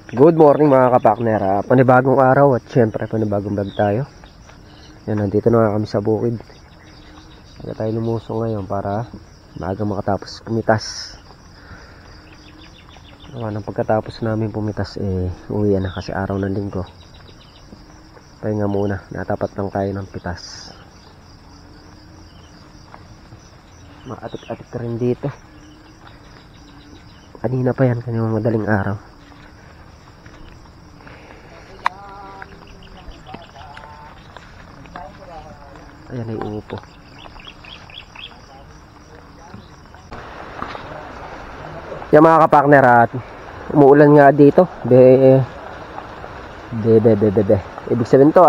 Good morning mga kapakner. Panibagong araw at syempre panibagong vlog tayo. Yan, nandito na nga kami sa bukid. Kaya tayo lumuso ngayon para maaga makatapos pumitas. Nang pagkatapos namin pumitas uwi na kasi araw ng linggo. Pahinga muna, natapat lang tayo ng pitas. Maatik-atik rin dito. Kanina pa yan, kanina madaling araw. Ayan ay upo. Yan mga kapakner, at umuulan nga dito. Ibig sabihin to,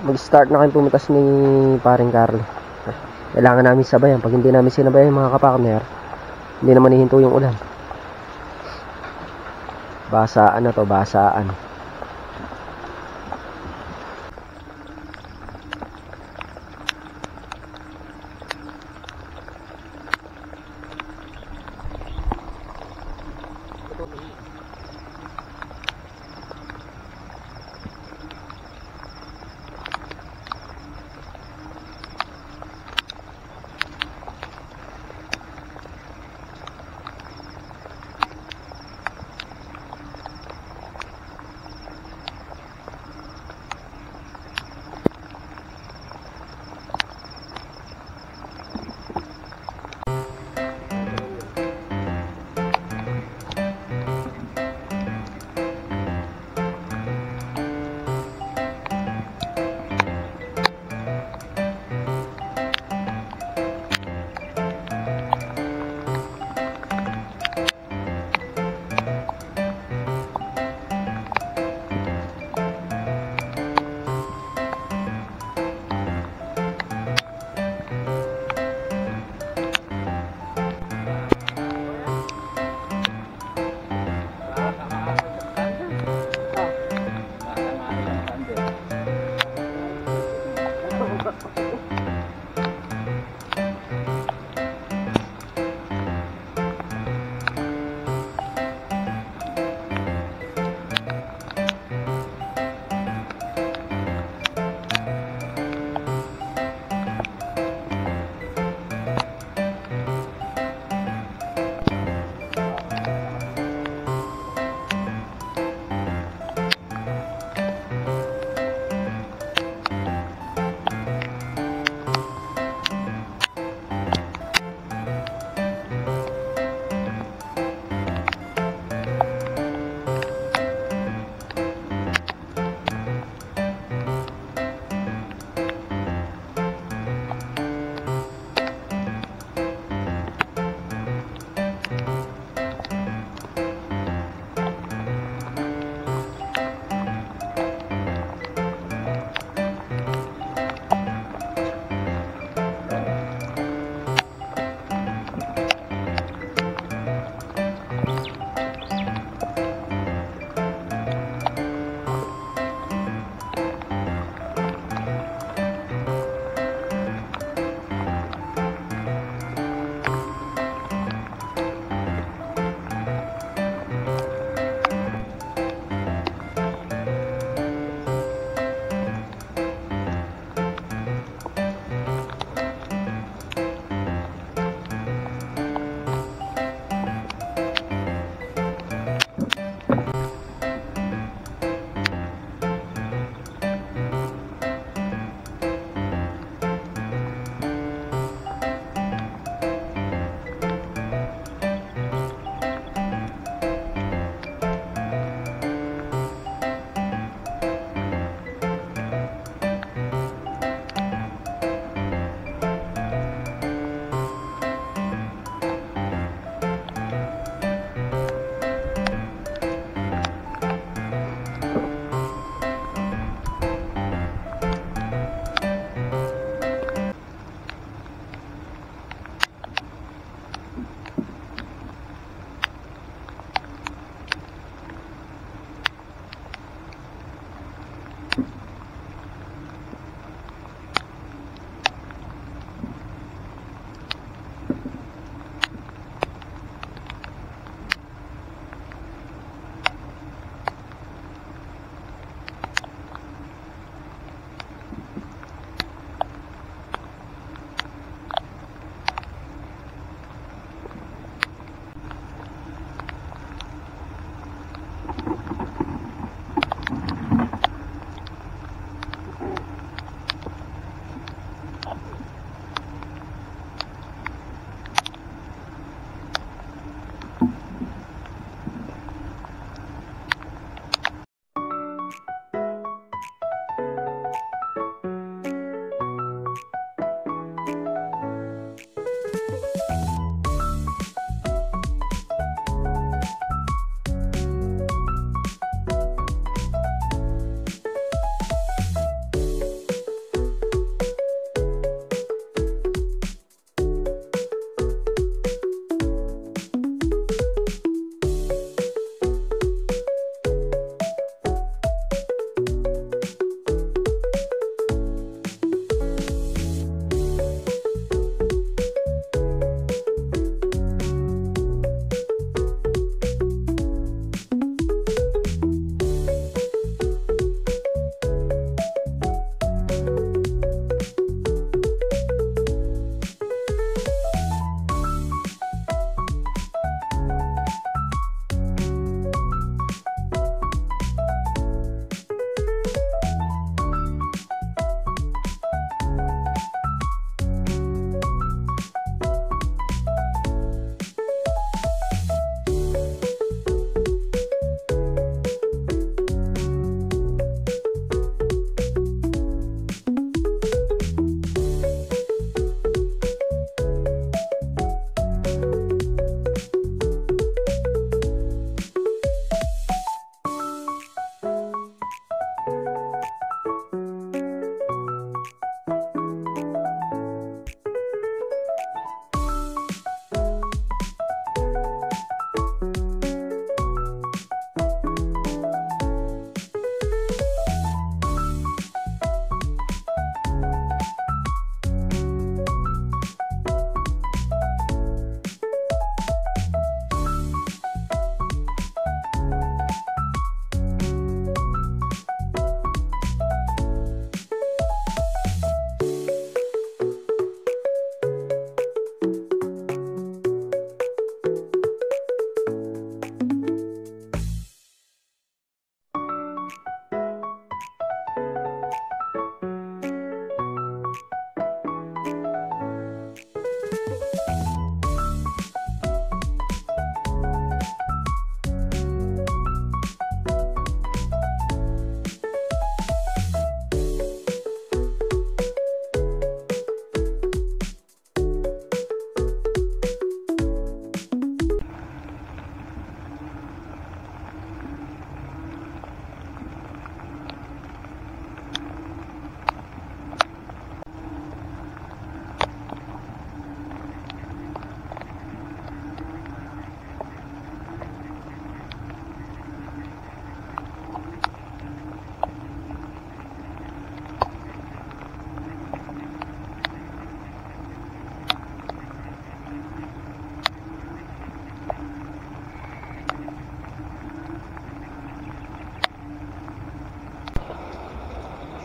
mag-start na kayo pumitas ni paring Carly. Kailangan namin sabayan. Pag hindi namin sinabayan mga kapakner, hindi naman hihinto yung ulan. Basaan na to, basaan.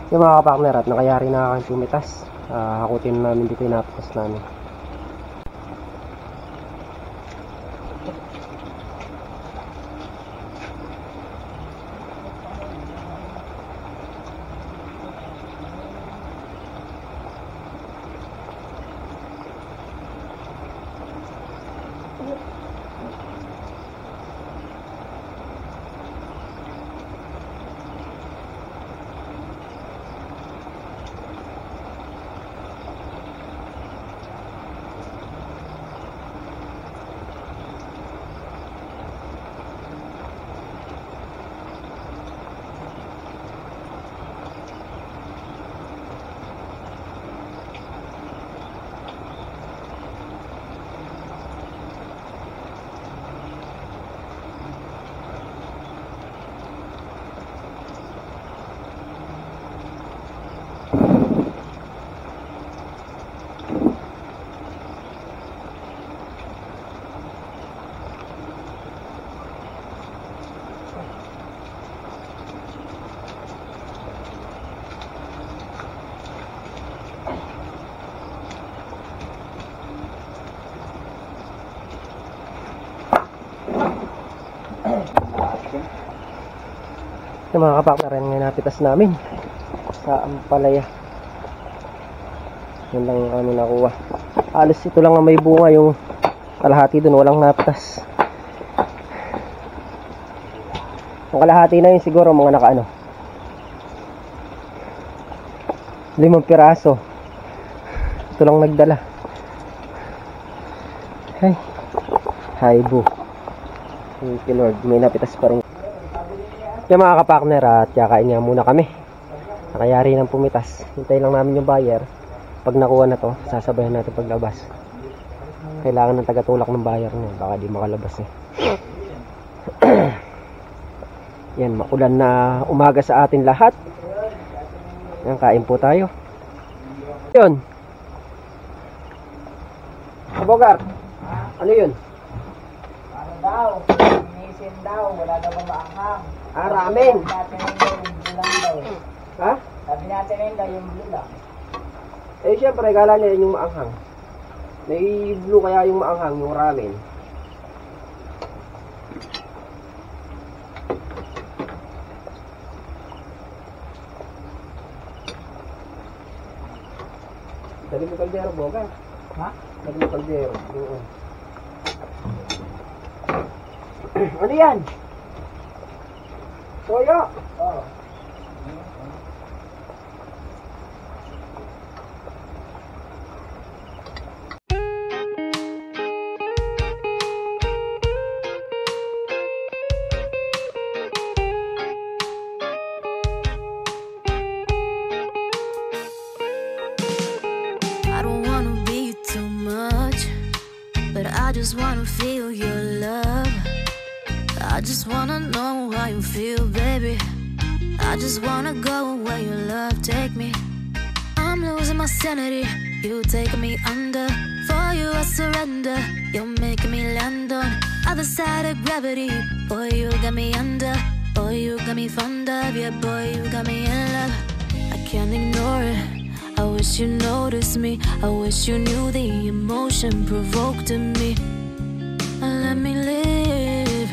Yung mga kapartner, at nakayari na aking pumitas. Hakutin namin dito yung napitas namin. Yung mga kapartner, yan nga napitas namin sa Ampalaya. Yan lang yung ano nakuha. Halos ito lang ang may bunga, yung kalahati dun walang napitas. Yung kalahati na yun siguro mga nakaano 5 piraso. Ito lang nagdala. Hay bu. Thank you Lord, may napitas pa rin. Yung mga kapartner, at kakain nga muna kami. Nakayari ng pumitas. Hintay lang namin yung buyer. Pag nakuha na to, sasabayan natin paglabas. Kailangan ng tagatulak ng buyer niya, baka di makalabas eh. Yan, maulan na umaga sa atin lahat. Yan, kain po tayo. Yun. Bogart, ano yun? Ano daw? Inisin daw, wala daw maanghang. Ramen. Ha? Sabi natin yun daw yung blue lang. Eh syempre, kala niya yung maanghang. May blue kaya yung maanghang, yung ramen. Dali mo kaldero, Boga. Ha? Dali mo kaldero. Ano yan? Toyo. Oo. I don't wanna be too much, but I just wanna feel your love. I just wanna know how you feel, baby. I just wanna go where your love take me. I'm losing my sanity, you taking me under. For you I surrender, you're making me land on other side of gravity. Boy, you got me under. Boy, you got me fond of. Yeah, boy, you got me in love. I can't ignore it. I wish you noticed me. I wish you knew the emotion provoked in me. Let me live.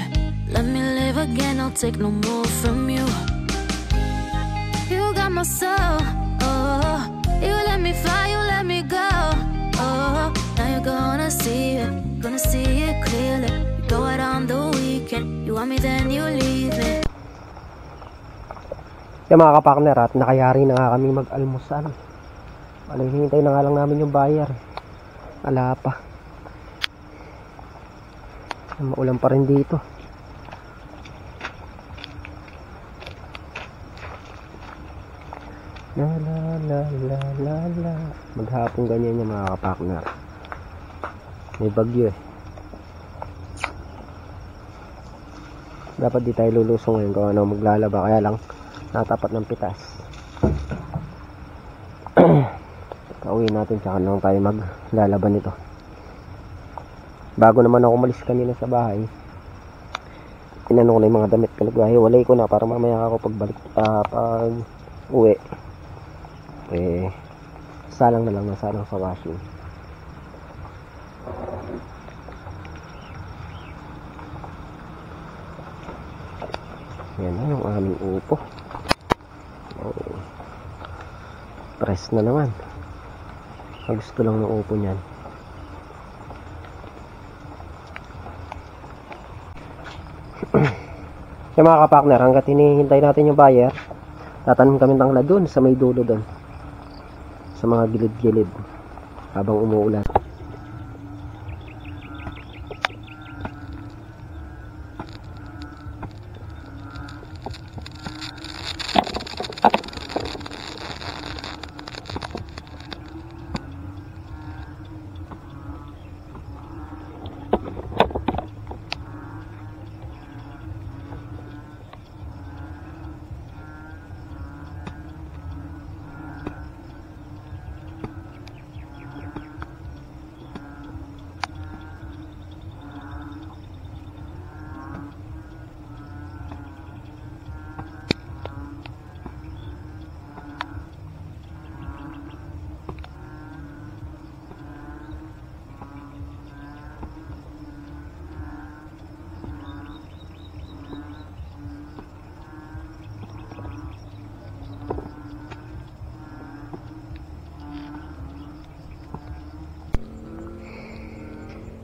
Let me live again. I'll take no more from you. You got my soul. Oh, you let me fly. You let me go. Oh, now you're gonna see it. Gonna see it clearly. You go out on the weekend. You want me, then you leave me. Yung mga kapartner, at nakayari na nga kami mag-almusal. Hinihintay na nga lang namin yung buyer. Wala pa. Maulan pa rin dito. La la la la la la. Maghapon ganyan yung mga kapartner. May bagyo eh. Dapat di tayo lulusong ngayon kung ano maglalaba. Kaya lang natapat ng pitas. Pauwi natin tsaka naman tayo maglalaban nito. Bago naman ako umalis kanina sa bahay, tinanong ko na yung mga damit ko, nagwahiwalay ko na para mamaya ako pag uwi salang na lang ng salang sa washing. Yan na yung aming upo. Oh. Press na naman. Gusto lang ng upo niyan. Kaya mga kapartner, hanggat hinihintay natin yung buyer, tatanim kami ng tanglad doon sa may dulo doon, sa mga gilid-gilid habang umuulan.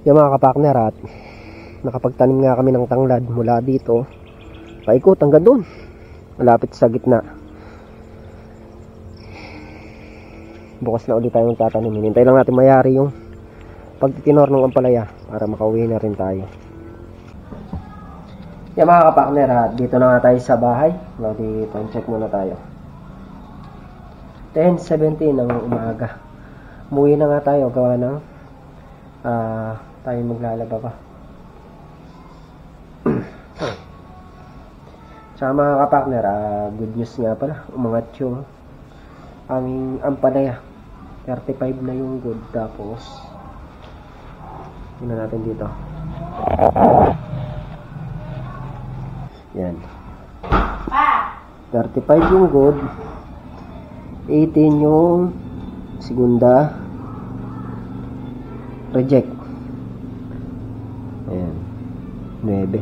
Yung mga kapartner, at nakapagtanim nga kami ng tanglad mula dito paikot hanggang doon, malapit sa gitna. Bukas na ulit tayong tatanim. Hinintay lang natin mayari yung pagtitinor ng ampalaya para makauwi na rin tayo. Yung mga kapartner, at dito na nga tayo sa bahay. Dito, check muna tayo. 10:17 ng umaga. Umuwi na nga tayo, gawa ng tayo maglalaba pa. Sa mga kapartner, good news nga pala, umangat yung aming ampalaya. 35 na yung good. Tapos tingnan natin dito. Yan, 35 yung good, 18 yung segunda reject. Ayan, 9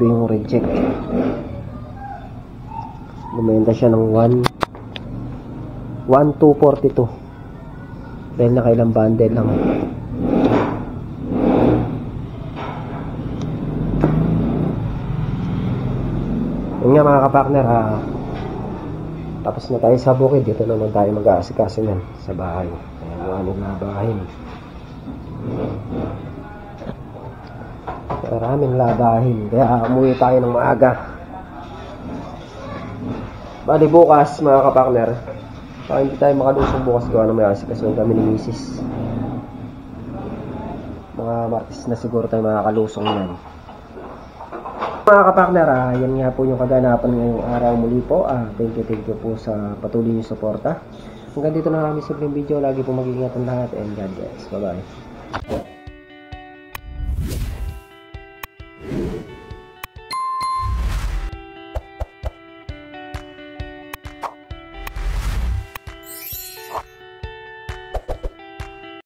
yung reject. Bumenta siya ng 1,242 dahil nakailang bundle lang. Yun nga mga kapartner, tapos na tayo sa bukid. Dito naman tayo mag-aasikaso yan sa bahay. Ayan yung aming labahin. Maraming labahin, kaya umuwi tayo ng maaga. Bali bukas mga kapartner, hindi tayo makalusong bukas, gawa na may asikasuhin kami ni Mrs. Mga Martes na siguro tayo makakalusong yan. Mga kapartner, yan nga po yung kaganapan ngayong araw. Muli po, thank you po sa patuloy nyo suporta. Hanggang dito na kami simpleng video. Lagi po mag-ingat ang lahat, and God bless. Bye bye.